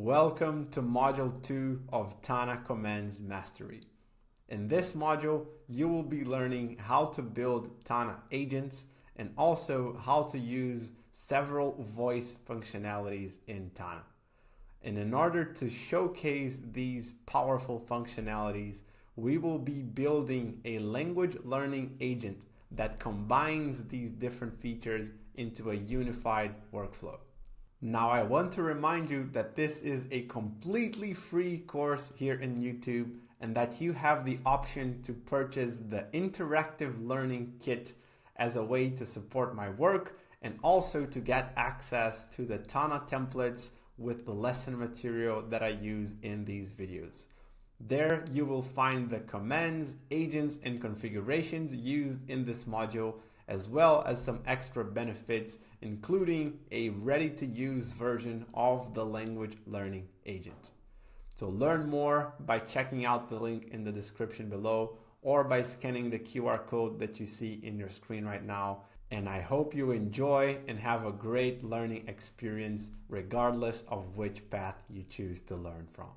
Welcome to Module 2 of Tana Commands Mastery. In this module, you will be learning how to build Tana agents and also how to use several voice functionalities in Tana. And in order to showcase these powerful functionalities, we will be building a language learning agent that combines these different features into a unified workflow. Now, I want to remind you that this is a completely free course here in YouTube and that you have the option to purchase the interactive learning kit as a way to support my work and also to get access to the Tana templates with the lesson material that I use in these videos. There you will find the commands, agents, and configurations used in this module, as well as some extra benefits, including a ready-to-use version of the language learning agent. So learn more by checking out the link in the description below or by scanning the QR code that you see in your screen right now. And I hope you enjoy and have a great learning experience regardless of which path you choose to learn from.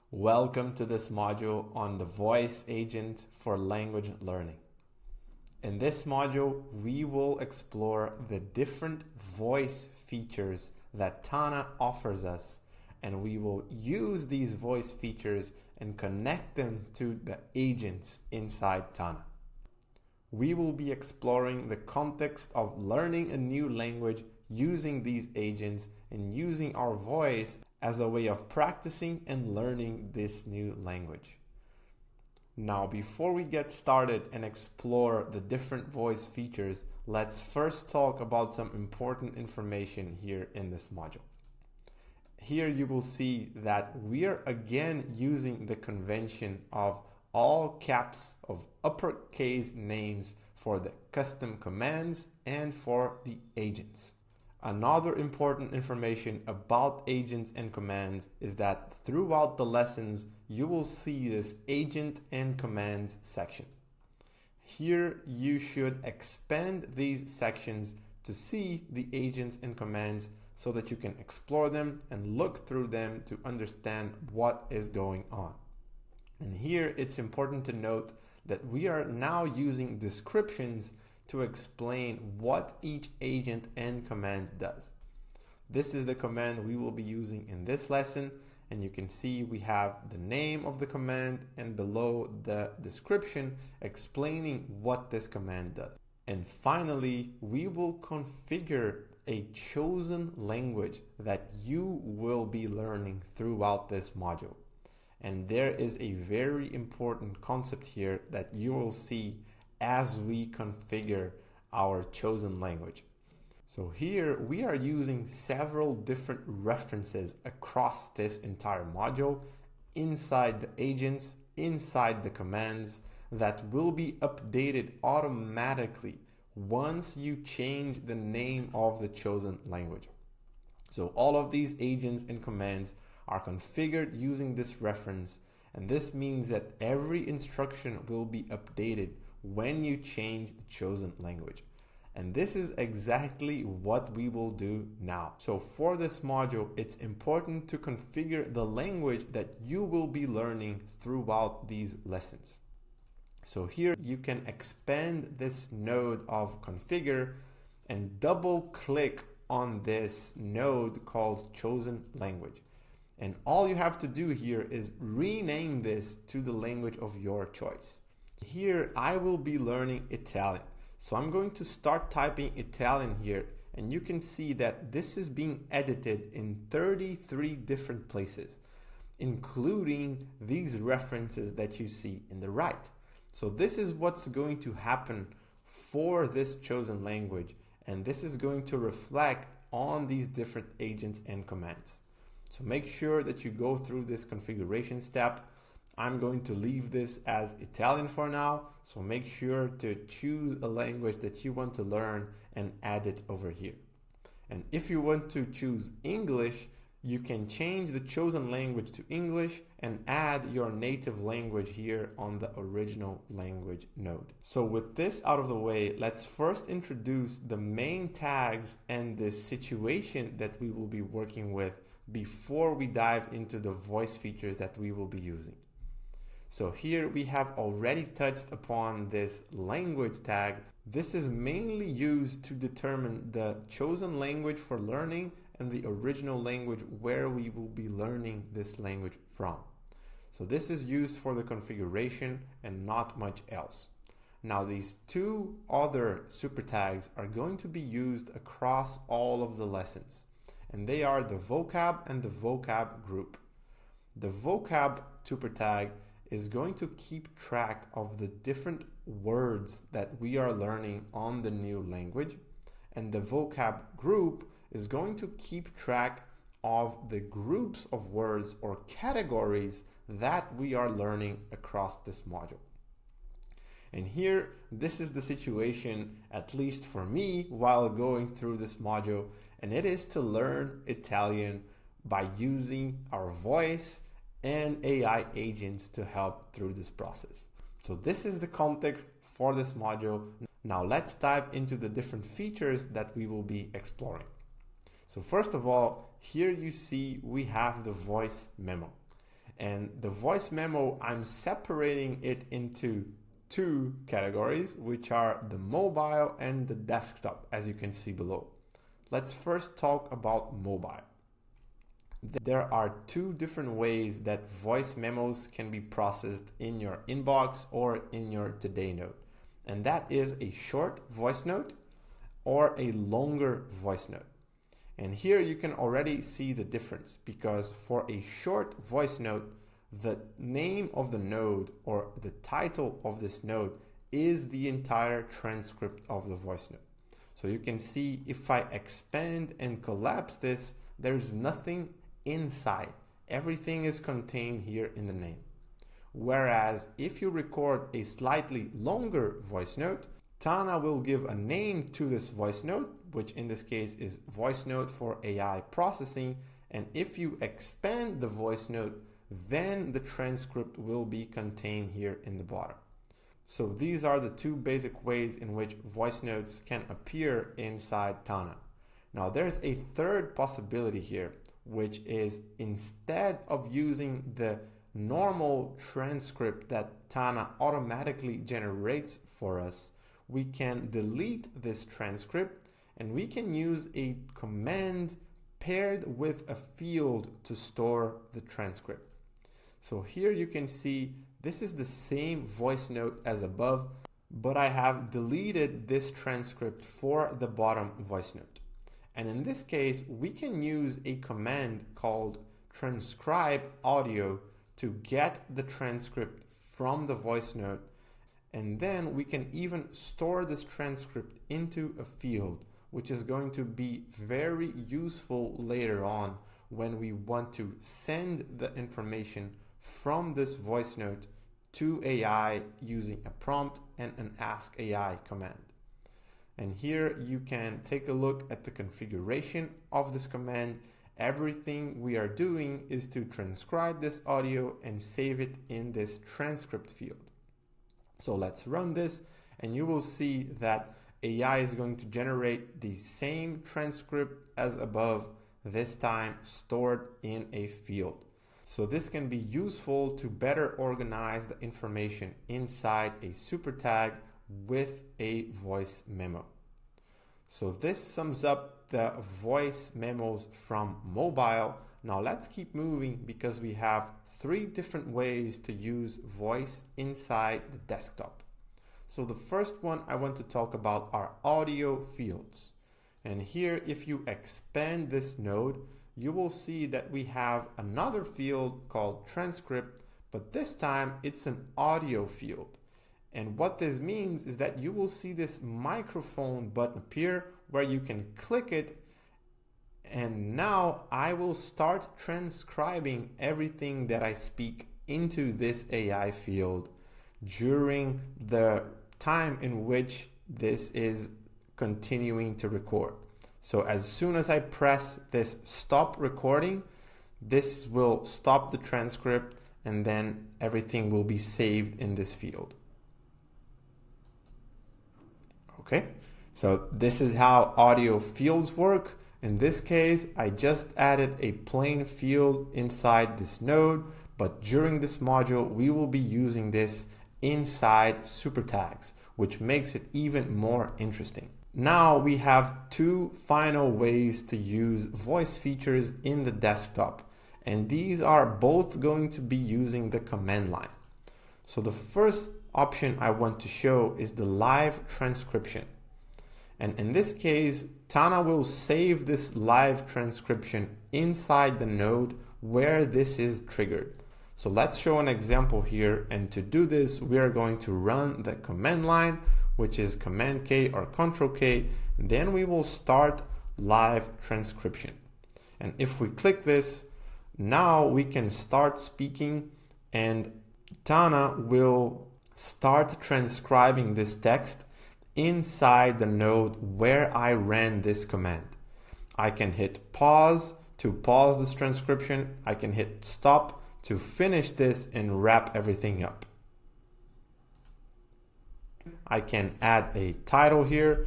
Welcome to this module on the voice agent for language learning. In this module, we will explore the different voice features that Tana offers us, and we will use these voice features and connect them to the agents inside Tana. We will be exploring the context of learning a new language using these agents and using our voice as a way of practicing and learning this new language. Now, before we get started and explore the different voice features, let's first talk about some important information here in this module. Here you will see that we are again using the convention of all caps of uppercase names for the custom commands and for the agents. Another important information about agents and commands is that throughout the lessons, you will see this agent and commands section. Here, you should expand these sections to see the agents and commands so that you can explore them and look through them to understand what is going on. And here, it's important to note that we are now using descriptions to explain what each agent and command does. This is the command we will be using in this lesson, and you can see we have the name of the command and below the description explaining what this command does. And finally, we will configure a chosen language that you will be learning throughout this module. And there is a very important concept here that you will see as we configure our chosen language. So here we are using several different references across this entire module, inside the agents, inside the commands, that will be updated automatically once you change the name of the chosen language. So all of these agents and commands are configured using this reference, and this means that every instruction will be updated when you change the chosen language. And this is exactly what we will do now. So for this module, it's important to configure the language that you will be learning throughout these lessons. So here you can expand this node of configure and double click on this node called chosen language. And all you have to do here is rename this to the language of your choice. Here I will be learning Italian. So I'm going to start typing Italian here, and you can see that this is being edited in 33 different places, including these references that you see in the right. So this is what's going to happen for this chosen language, and this is going to reflect on these different agents and commands. So make sure that you go through this configuration step. I'm going to leave this as Italian for now, so make sure to choose a language that you want to learn and add it over here. And if you want to choose English, you can change the chosen language to English and add your native language here on the original language node. So with this out of the way, let's first introduce the main tags and the situation that we will be working with before we dive into the voice features that we will be using. So here we have already touched upon this language tag. This is mainly used to determine the chosen language for learning and the original language where we will be learning this language from. So this is used for the configuration and not much else. Now these two other super tags are going to be used across all of the lessons, and they are the vocab and the vocab group. The vocab super tag is going to keep track of the different words that we are learning on the new language, and the vocab group is going to keep track of the groups of words or categories that we are learning across this module. And here, this is the situation, at least for me, while going through this module, and it is to learn Italian by using our voice and AI agents to help through this process. So this is the context for this module. Now let's dive into the different features that we will be exploring. So first of all, here you see we have the voice memo. And the voice memo, I'm separating it into two categories, which are the mobile and the desktop, as you can see below. Let's first talk about mobile. There are two different ways that voice memos can be processed in your inbox or in your Today note. And that is a short voice note or a longer voice note. And here you can already see the difference, because for a short voice note, the name of the node or the title of this node is the entire transcript of the voice note. So you can see if I expand and collapse this, there's nothing inside. Everything is contained here in the name. Whereas if you record a slightly longer voice note, Tana will give a name to this voice note, which in this case is voice note for AI processing. And if you expand the voice note, then the transcript will be contained here in the bottom. So these are the two basic ways in which voice notes can appear inside Tana. Now there's a third possibility here, which is instead of using the normal transcript that Tana automatically generates for us, we can delete this transcript and we can use a command paired with a field to store the transcript. So here you can see this is the same voice note as above, but I have deleted this transcript for the bottom voice note. And in this case, we can use a command called transcribe audio to get the transcript from the voice note. And then we can even store this transcript into a field, which is going to be very useful later on when we want to send the information from this voice note to AI using a prompt and an ask AI command. And here you can take a look at the configuration of this command. Everything we are doing is to transcribe this audio and save it in this transcript field. So let's run this and you will see that AI is going to generate the same transcript as above, this time stored in a field. So this can be useful to better organize the information inside a super tag with a voice memo. So this sums up the voice memos from mobile. Now let's keep moving because we have three different ways to use voice inside the desktop. So the first one I want to talk about are audio fields. And here, if you expand this node, you will see that we have another field called transcript, but this time it's an audio field. And what this means is that you will see this microphone button appear where you can click it. And now I will start transcribing everything that I speak into this AI field during the time in which this is continuing to record. So as soon as I press this stop recording, this will stop the transcript and then everything will be saved in this field. Okay, so this is how audio fields work. In this case, I just added a plain field inside this node, but during this module, we will be using this inside super tags, which makes it even more interesting. Now we have two final ways to use voice features in the desktop, and these are both going to be using the command line. So the first option I want to show is the live transcription. And in this case, Tana will save this live transcription inside the node where this is triggered. So let's show an example here. And to do this, we are going to run the command line, which is Command K or Control K. Then we will start live transcription. And if we click this, now we can start speaking, and Tana will start transcribing this text inside the node where I ran this command. I can hit pause to pause this transcription. I can hit stop to finish this and wrap everything up. I can add a title here,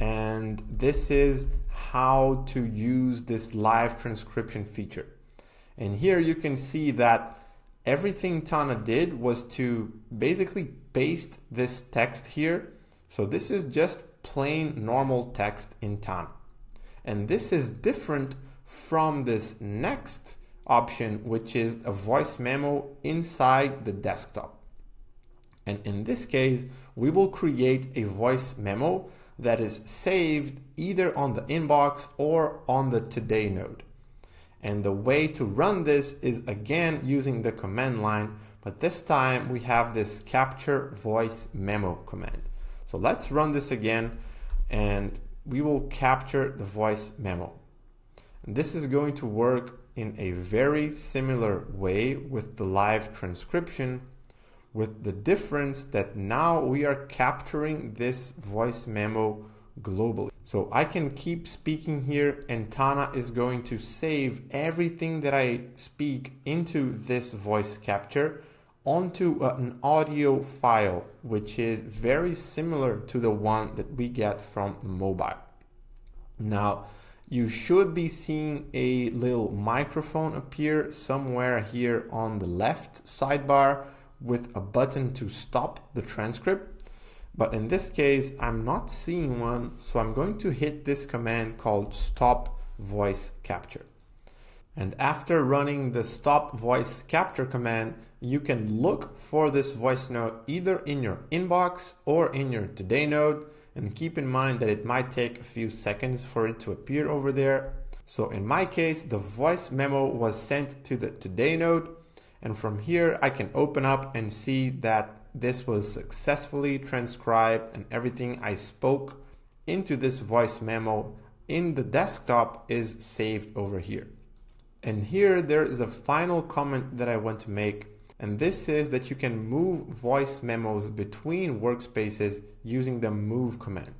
and this is how to use this live transcription feature. And here you can see that everything Tana did was to basically paste this text here. So this is just plain normal text in Tana. And this is different from this next option, which is a voice memo inside the desktop. And in this case, we will create a voice memo that is saved either on the inbox or on the today node. And the way to run this is again using the command line, but this time we have this capture voice memo command. So let's run this again, and we will capture the voice memo. And this is going to work in a very similar way with the live transcription, with the difference that now we are capturing this voice memo globally. So I can keep speaking here, and Tana is going to save everything that I speak into this voice capture onto an audio file, which is very similar to the one that we get from the mobile. Now, you should be seeing a little microphone appear somewhere here on the left sidebar with a button to stop the transcript. But in this case, I'm not seeing one, so I'm going to hit this command called stop voice capture. And after running the stop voice capture command, you can look for this voice note either in your inbox or in your today node. And keep in mind that it might take a few seconds for it to appear over there. So in my case, the voice memo was sent to the today node. And from here, I can open up and see that this was successfully transcribed, and everything I spoke into this voice memo in the desktop is saved over here. And here there is a final comment that I want to make, and this is that you can move voice memos between workspaces using the move command.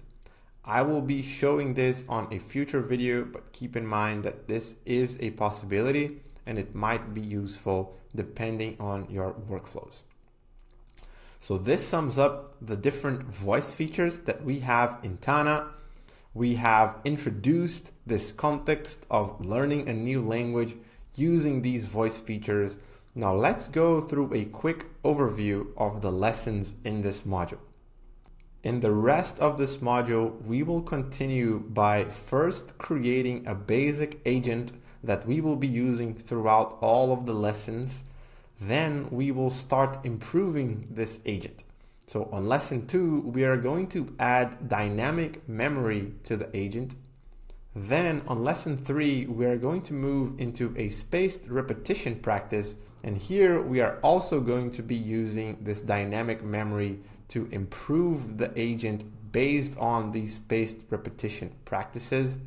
I will be showing this on a future video, but keep in mind that this is a possibility and it might be useful depending on your workflows. So this sums up the different voice features that we have in Tana. We have introduced this context of learning a new language using these voice features. Now let's go through a quick overview of the lessons in this module. In the rest of this module, we will continue by first creating a basic agent that we will be using throughout all of the lessons. Then we will start improving this agent. So on lesson 2, we are going to add dynamic memory to the agent. Then on lesson 3, we are going to move into a spaced repetition practice. And here we are also going to be using this dynamic memory to improve the agent based on these spaced repetition practices.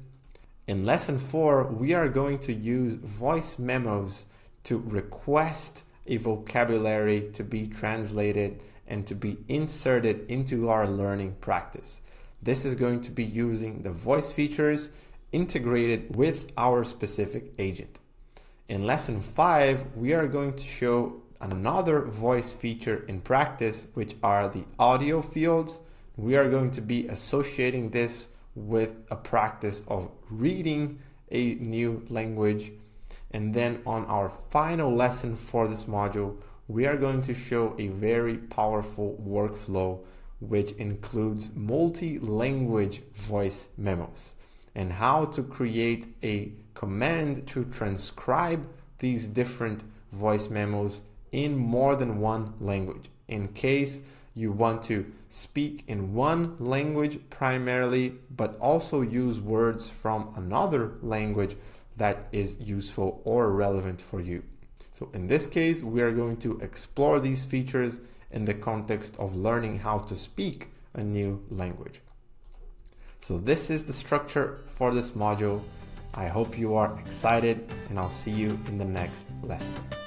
In lesson 4, we are going to use voice memos to request a vocabulary to be translated and to be inserted into our learning practice. This is going to be using the voice features integrated with our specific agent. In lesson 5, we are going to show another voice feature in practice, which are the audio fields. We are going to be associating this with a practice of reading a new language. And then on our final lesson for this module, we are going to show a very powerful workflow which includes multi-language voice memos and how to create a command to transcribe these different voice memos in more than one language. In case you want to speak in one language primarily, but also use words from another language that is useful or relevant for you. So in this case, we are going to explore these features in the context of learning how to speak a new language. So this is the structure for this module. I hope you are excited, and I'll see you in the next lesson.